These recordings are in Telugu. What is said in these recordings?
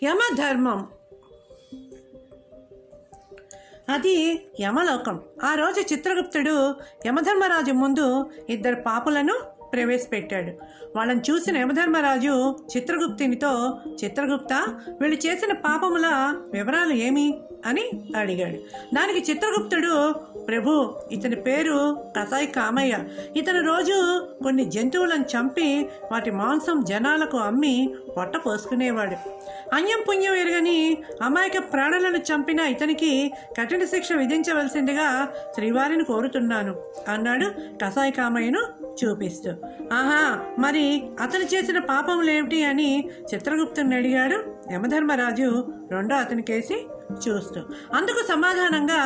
యమధర్మం. అది యమలోకం. ఆ రోజు చిత్రగుప్తుడు యమధర్మరాజు ముందు ఇద్దరు పాపులను ప్రవేశపెట్టాడు. వాళ్ళని చూసిన యమధర్మరాజు చిత్రగుప్తునితో, చిత్రగుప్త, వీళ్ళు చేసిన పాపముల వివరాలు ఏమి అని అడిగాడు. దానికి చిత్రగుప్తుడు, ప్రభు, ఇతని పేరు కసాయి కామయ్య. ఇతను రోజు కొన్ని జంతువులను చంపి వాటి మాంసం జనాలకు అమ్మి పొట్ట పోసుకునేవాడు. అన్యం పుణ్యం ఎరగని అమాయక ప్రాణులను చంపిన ఇతనికి కఠిన శిక్ష విధించవలసిందిగా శ్రీవారిని కోరుతున్నాను అన్నాడు కసాయి కామయ్యను చూపిస్తూ. ఆహా, మరి అతను చేసిన పాపములేమిటి అని చిత్రగుప్తుని అడిగాడు యమధర్మరాజు రెండో అతనికేసి చూస్తూ. అందుకు సమాధానంగా,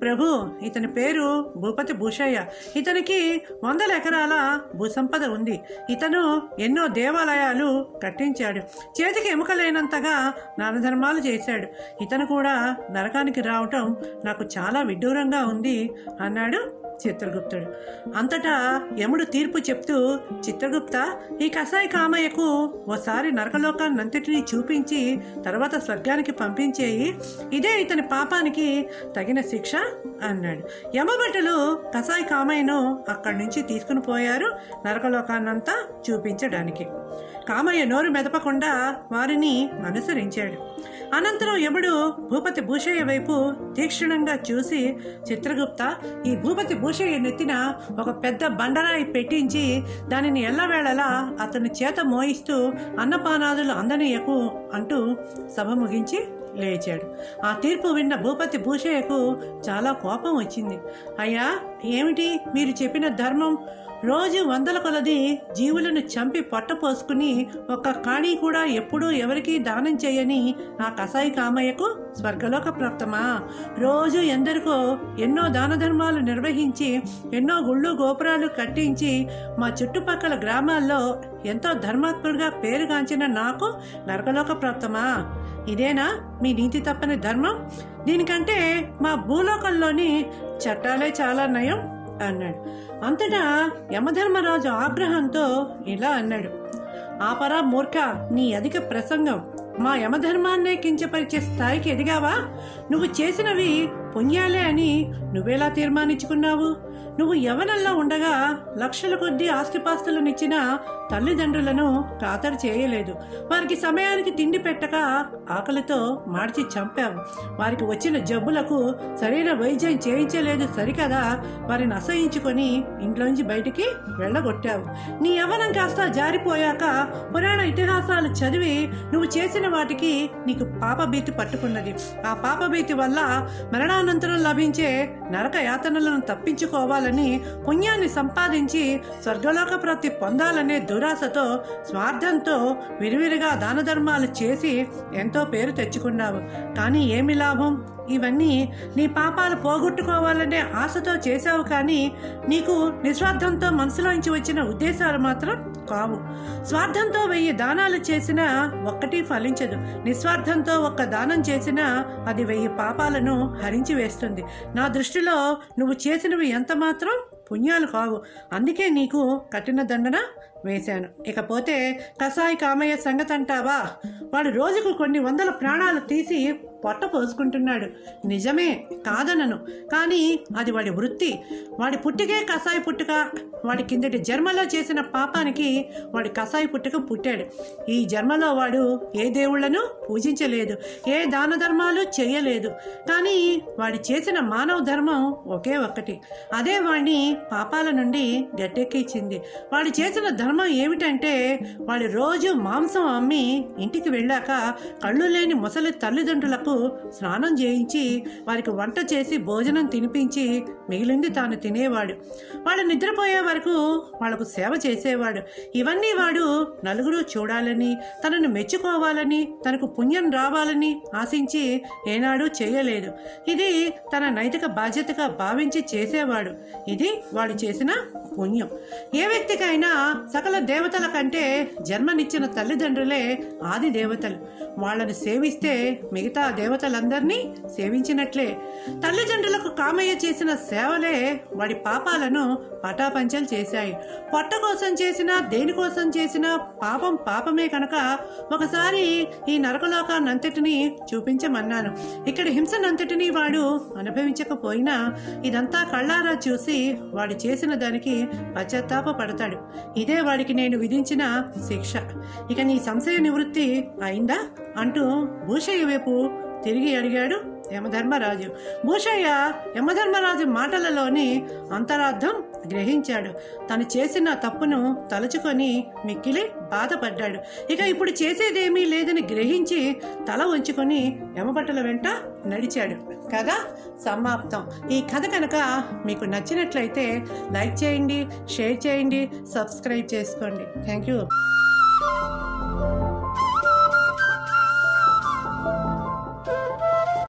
ప్రభు, ఇతని పేరు భూపతి భూషయ్య. ఇతనికి 100 ఎకరాల భూసంపద ఉంది. ఇతను ఎన్నో దేవాలయాలు కట్టించాడు. చేతికి ఎముకలేనంతగా దానధర్మాలు చేశాడు. ఇతను కూడా నరకానికి రావటం నాకు చాలా విడ్డూరంగా ఉంది అన్నాడు చిత్రగుప్తుడు. అంతటా యముడు తీర్పు చెప్తూ, చిత్రగుప్త, ఈ కసాయి కామయ్యకు ఓసారి నరకలోకాన్నంతటినీ చూపించి తర్వాత స్వర్గానికి పంపించేయి. ఇదే ఇతని పాపానికి తగిన శిక్ష అన్నాడు. యమభటులు కసాయి కామయ్యను అక్కడి నుంచి తీసుకుని పోయారు నరకలోకాన్నంతా చూపించడానికి. కామయ్య నోరు మెదపకుండా వారిని అనుసరించాడు. అనంతరం యముడు భూపతి భూషయ్య వైపు తీక్షణంగా చూసి, చిత్రగుప్త, ఈ భూపతి భూషయ్య నెత్తిన ఒక పెద్ద బండరాయి పెట్టించి దానిని ఎల్లవేళలా అతని చేత మోయిస్తూ అన్నపానాదులు అందనీయకు అంటూ సభ ముగించి లేచాడు. ఆ తీర్పు విన్న భూపతి భూషయ్యకు చాలా కోపం వచ్చింది. అయ్యా, ఏమిటి మీరు చెప్పిన ధర్మం? రోజు 100 కొలది జీవులను చంపి పొట్ట పోసుకుని ఒక్క కాణీ కూడా ఎప్పుడూ ఎవరికీ దానం చేయని ఆ కసాయి కామయ్యకు స్వర్గలోక ప్రాప్తమా? రోజు ఎందరికో ఎన్నో దాన ధర్మాలు నిర్వహించి ఎన్నో గుళ్ళు గోపురాలు కట్టించి మా చుట్టుపక్కల గ్రామాల్లో ఎంతో ధర్మాత్ముడిగా పేరుగాంచిన నాకు నరకలోక ప్రాప్తమా? ఇదేనా మీ నీతి తప్పని ధర్మం? దీనికంటే మా భూలోకంలోని చట్టాలే చాలా నయం అన్నాడు. అంతటా యమధర్మరాజు ఆగ్రహంతో ఇలా అన్నాడు, ఆపరా మూర్ఖ, నీ అధిక ప్రసంగం. మా యమధర్మాన్నే కించపరిచే స్థాయికి ఎదిగావా? నువ్వు చేసినవి పుణ్యాలే అని నువ్వెలా తీర్మానించుకున్నావు? నువ్వు యవనంలో ఉండగా లక్షల కొద్దీ ఆస్తిపాస్తులనిచ్చిన తల్లిదండ్రులను ఖాతరు చేయలేదు. వారికి సమయానికి తిండి పెట్టక ఆకలితో మార్చి చంపావు. వారికి వచ్చిన జబ్బులకు సరైన వైద్యం చేయించలేదు సరికదా, వారిని అసహించుకొని ఇంట్లోంచి బయటికి వెళ్ళగొట్టావు. నీ యవనం కాస్త జారిపోయాక పురాణ ఇతిహాసాలు చదివి నువ్వు చేసిన వాటికి నీకు పాపభీతి పట్టుకున్నది. ఆ పాపభీతి వల్ల మరణానంతరం లభించే నరక యాతనలను తప్పించుకోవాలని పుణ్యాన్ని సంపాదించి స్వర్గలోక ప్రాప్తి పొందాలనే దురాశతో, స్వార్థంతో విరివిరిగా దాన ధర్మాలు చేసి ఎంతో పేరు తెచ్చుకున్నావు. కానీ ఏమి లాభం? ఇవన్నీ నీ పాపాలు పోగొట్టుకోవాలనే ఆశతో చేశావు. కానీ నీకు నిస్వార్థంతో మనసులోంచి వచ్చిన ఉద్దేశాలు మాత్రం కావు. స్వార్థంతో 1000 దానాలు చేసినా ఒక్కటి ఫలించదు. నిస్వార్థంతో ఒక్క దానం చేసినా అది 1000 పాపాలను హరించి వేస్తుంది. నా దృష్టిలో నువ్వు చేసినవి ఎంత మాత్రం పుణ్యాలు కావు. అందుకే నీకు కఠిన దండన వేశాను. ఇకపోతే కసాయి కామయ్య సంగతి అంటావా? వాడు రోజుకు కొన్ని 100 ప్రాణాలు తీసి పొట్ట పోసుకుంటున్నాడు. నిజమే, కాదనను. కానీ అది వాడి వృత్తి. వాడి పుట్టికే కసాయి పుట్టుక. వాడి కిందటి జన్మలో చేసిన పాపానికి వాడి కసాయి పుట్టుక పుట్టాడు. ఈ జన్మలో వాడు ఏ దేవుళ్లను పూజించలేదు, ఏ దాన ధర్మాలు చేయలేదు. కానీ వాడి చేసిన మానవ ధర్మం ఒకే ఒక్కటి. అదే వాడిని పాపాల నుండి గట్టెక్కించింది. వాడు చేసిన ధర్మం ఏమిటంటే, వాడి రోజు మాంసం అమ్మి ఇంటికి వెళ్ళాక కళ్ళు లేని ముసలి తల్లిదండ్రులకు స్నానం చేయించి వారికి వంట చేసి భోజనం తినిపించి మిగిలింది తాను తినేవాడు. వాడు నిద్రపోయే వరకు వాళ్లకు సేవ చేసేవాడు. ఇవన్నీ వాడు నలుగురు చూడాలని, తనను మెచ్చుకోవాలని, తనకు పుణ్యం రావాలని ఆశించి ఏనాడు చేయలేదు. ఇది తన నైతిక బాధ్యతగా భావించి చేసేవాడు. ఇది వాడు చేసిన పుణ్యం. ఏ వ్యక్తికైనా సకల దేవతల కంటే జన్మనిచ్చిన తల్లిదండ్రులే ఆది దేవతలు. వాళ్ళని సేవిస్తే మిగతా దేవతలందరినీ సేవించినట్లే. తల్లిదండ్రులకు కామయ్య చేసిన సేవలే వాడి పాపాలను పటాపంచలు చేశాయి. పొట్ట కోసం చేసినా దేనికోసం చేసినా పాపం పాపమే కనుక ఒకసారి ఈ నరకలోకాన్నంతటినీ చూపించమన్నాను. ఇక్కడ హింసనంతటినీ వాడు అనుభవించకపోయినా ఇదంతా కళ్ళారా చూసి వాడు చేసిన దానికి పశ్చాత్తాప పడతాడు. ఇదే వాడికి నేను విధించిన శిక్ష. ఇక నీ సంశయ నివృత్తి అయిందా అంటూ భూషయ్య వైపు తిరిగి అడిగాడు యమధర్మరాజు. భూషయ్య యమధర్మరాజు మాటలలోని అంతరార్థం గ్రహించాడు. తను చేసిన తప్పును తలుచుకొని మిక్కిలి బాధపడ్డాడు. ఇక ఇప్పుడు చేసేదేమీ లేదని గ్రహించి తల ఉంచుకొని యమభటుల వెంట నడిచాడు. కథ సమాప్తం. ఈ కథ కనుక మీకు నచ్చినట్లయితే లైక్ చేయండి, షేర్ చేయండి, సబ్స్క్రైబ్ చేసుకోండి. Thank you.